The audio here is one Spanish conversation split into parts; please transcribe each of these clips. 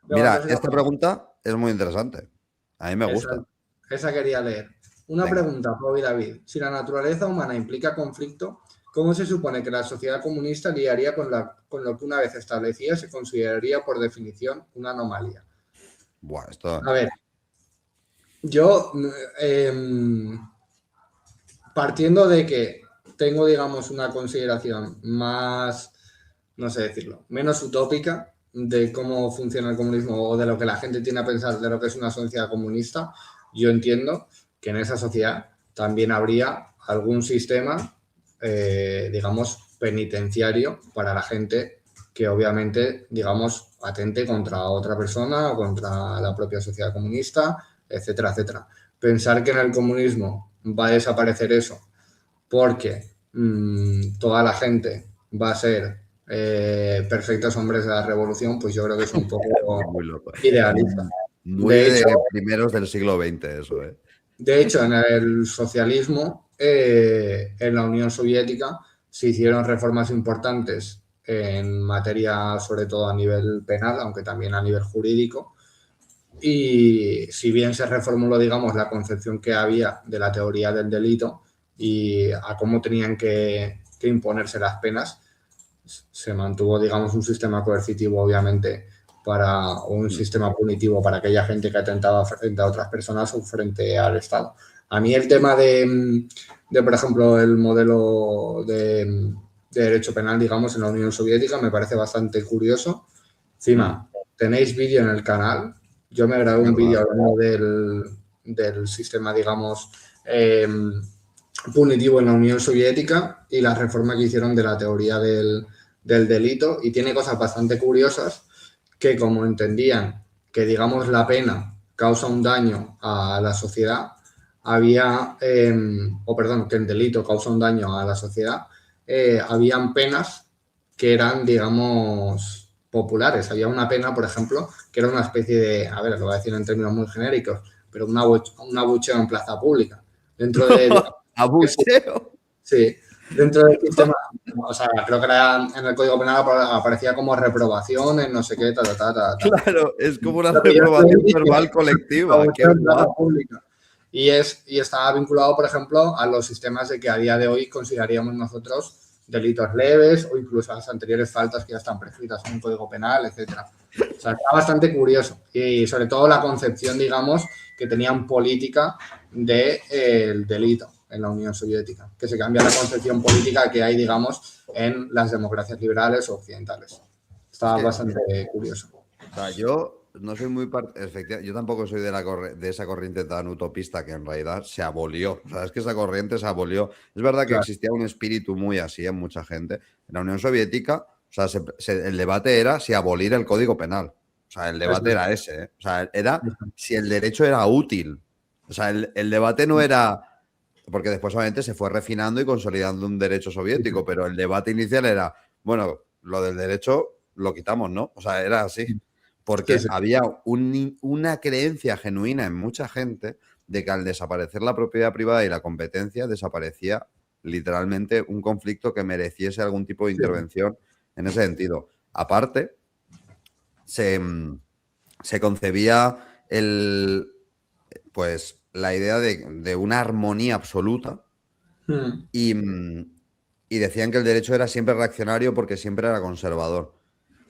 Mira, Lewandowski. esta pregunta es muy interesante. A mí me Esa, gusta. esa quería leer. Una Venga. pregunta, Pau y David. Si la naturaleza humana implica conflicto, ¿cómo se supone que la sociedad comunista lidiaría con lo que una vez establecida se consideraría por definición una anomalía? Buah, esto. A ver, yo partiendo de que tengo, digamos, una consideración más, no sé decirlo, menos utópica de cómo funciona el comunismo o de lo que la gente tiene a pensar de lo que es una sociedad comunista, yo entiendo que en esa sociedad también habría algún sistema, digamos, penitenciario para la gente que obviamente, digamos, atente contra otra persona o contra la propia sociedad comunista, etcétera, etcétera. Pensar que en el comunismo va a desaparecer eso porque toda la gente va a ser perfectos hombres de la revolución, pues yo creo que es un Es poco muy loco. idealista. Muy De hecho, de primeros del siglo XX, eso, ¿eh? en el socialismo, en la Unión Soviética, se hicieron reformas importantes en materia, sobre todo a nivel penal, aunque también a nivel jurídico. Y si bien se reformuló, digamos, la concepción que había de la teoría del delito y a cómo tenían que imponerse las penas, se mantuvo, digamos, un sistema coercitivo, obviamente, o un sistema punitivo para aquella gente que atentaba frente a otras personas o frente al Estado. A mí el tema por ejemplo, el modelo de derecho penal, digamos, en la Unión Soviética me parece bastante curioso. Encima, tenéis vídeo en el canal. Yo me grabé un vídeo ¿Verdad? hablando del sistema, digamos, punitivo en la Unión Soviética y la reforma que hicieron de la teoría del delito. Y tiene cosas bastante curiosas que, como entendían que, digamos, la pena causa un daño a la sociedad, que el delito causa un daño a la sociedad, habían penas que eran, digamos, populares. Había una pena, por ejemplo, que era una especie de, a ver, lo voy a decir en términos muy genéricos, pero un abucheo en plaza pública. Dentro de, Abucheo. sí, dentro del sistema, o sea, creo que era en el Código Penal aparecía como reprobación en no sé qué, ta, ta, ta, ta, ta. Claro, es como una Lo que yo reprobación estoy verbal diciendo, colectiva. Qué abucheo en plaza guapo. pública. Y estaba vinculado, por ejemplo, a los sistemas de que a día de hoy consideraríamos nosotros delitos leves o incluso a las anteriores faltas que ya están prescritas en un código penal, etcétera. O sea, está bastante curioso. Y sobre todo la concepción, digamos, que tenían política del delito en la Unión Soviética, que se cambia la concepción política que hay, digamos, en las democracias liberales o occidentales. Es Está que, bastante curioso. o sea, yo no soy muy yo tampoco soy de esa corriente tan utopista que en realidad se abolió. O sea, es que esa corriente se abolió. Es verdad que Claro, existía un espíritu muy así en mucha gente. En la Unión Soviética, o sea, el debate era si abolir el Código Penal. O sea, el eso debate era ese, ¿eh? O sea, era si el derecho era útil. O sea, el debate no era. Porque después, obviamente, se fue refinando y consolidando un derecho soviético, pero el debate inicial era, bueno, lo del derecho lo quitamos, ¿no? O sea, era así. sí, Porque sí. había una creencia genuina en mucha gente de que al desaparecer la propiedad privada y la competencia, desaparecía literalmente un conflicto que mereciese algún tipo de Sí. intervención en ese sentido. Aparte, se, se concebía pues, la idea de una armonía absoluta Mm. y, y decían que el derecho era siempre reaccionario porque siempre era conservador.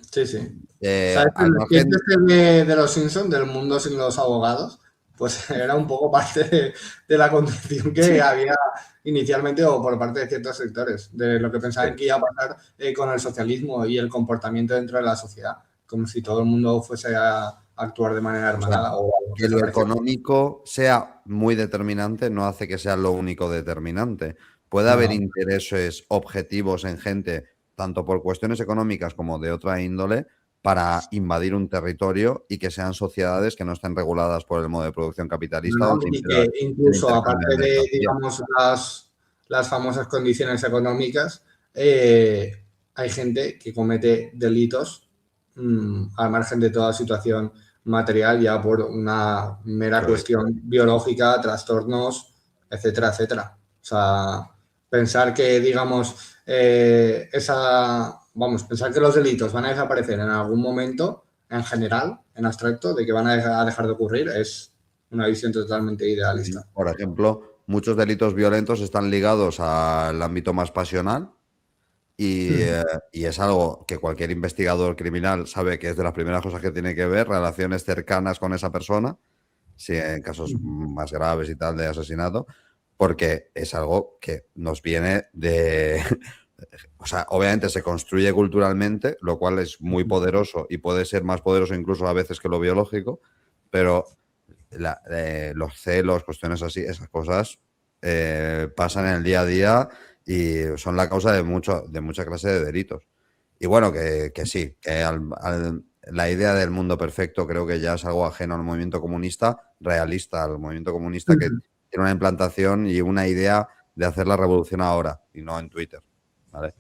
Sí, sí. ¿Sabes Al el sketch margen. este de los Simpsons, del mundo sin los abogados? Pues era un poco parte de la concepción que Sí. había inicialmente o por parte de ciertos sectores, de lo que pensaban Sí. que iba a pasar con el socialismo y el comportamiento dentro de la sociedad, como si todo el mundo fuese a actuar de manera O sea, hermanada o que lo desaparecer. económico sea muy determinante no hace que sea lo único determinante. Puede No, haber no. intereses objetivos en gente, tanto por cuestiones económicas como de otra índole, para invadir un territorio y que sean sociedades que no estén reguladas por el modo de producción capitalista ¿No? donde Y impera que el incluso, intercambio de aparte de, mercancías. digamos, las famosas condiciones económicas, hay gente que comete delitos al margen de toda situación material, ya por una mera Sí. cuestión biológica, trastornos, etcétera, etcétera. O sea, pensar que, digamos, pensar que los delitos van a desaparecer en algún momento en general, en abstracto, de que van a dejar de ocurrir, es una visión totalmente idealista. Por ejemplo, muchos delitos violentos están ligados al ámbito más pasional y es algo que cualquier investigador criminal sabe que es de las primeras cosas que tiene que ver, relaciones cercanas con esa persona, si en casos más graves y tal de asesinato, porque es algo que nos viene de... O sea, obviamente se construye culturalmente, lo cual es muy poderoso y puede ser más poderoso incluso a veces que lo biológico, pero los celos, cuestiones así, esas cosas pasan en el día a día y son la causa de mucha clase de delitos. Y bueno, que sí, que la idea del mundo perfecto creo que ya es algo ajeno al movimiento comunista, realista, al movimiento comunista que tiene una implantación y una idea de hacer la revolución ahora y no en Twitter. ¿Vale?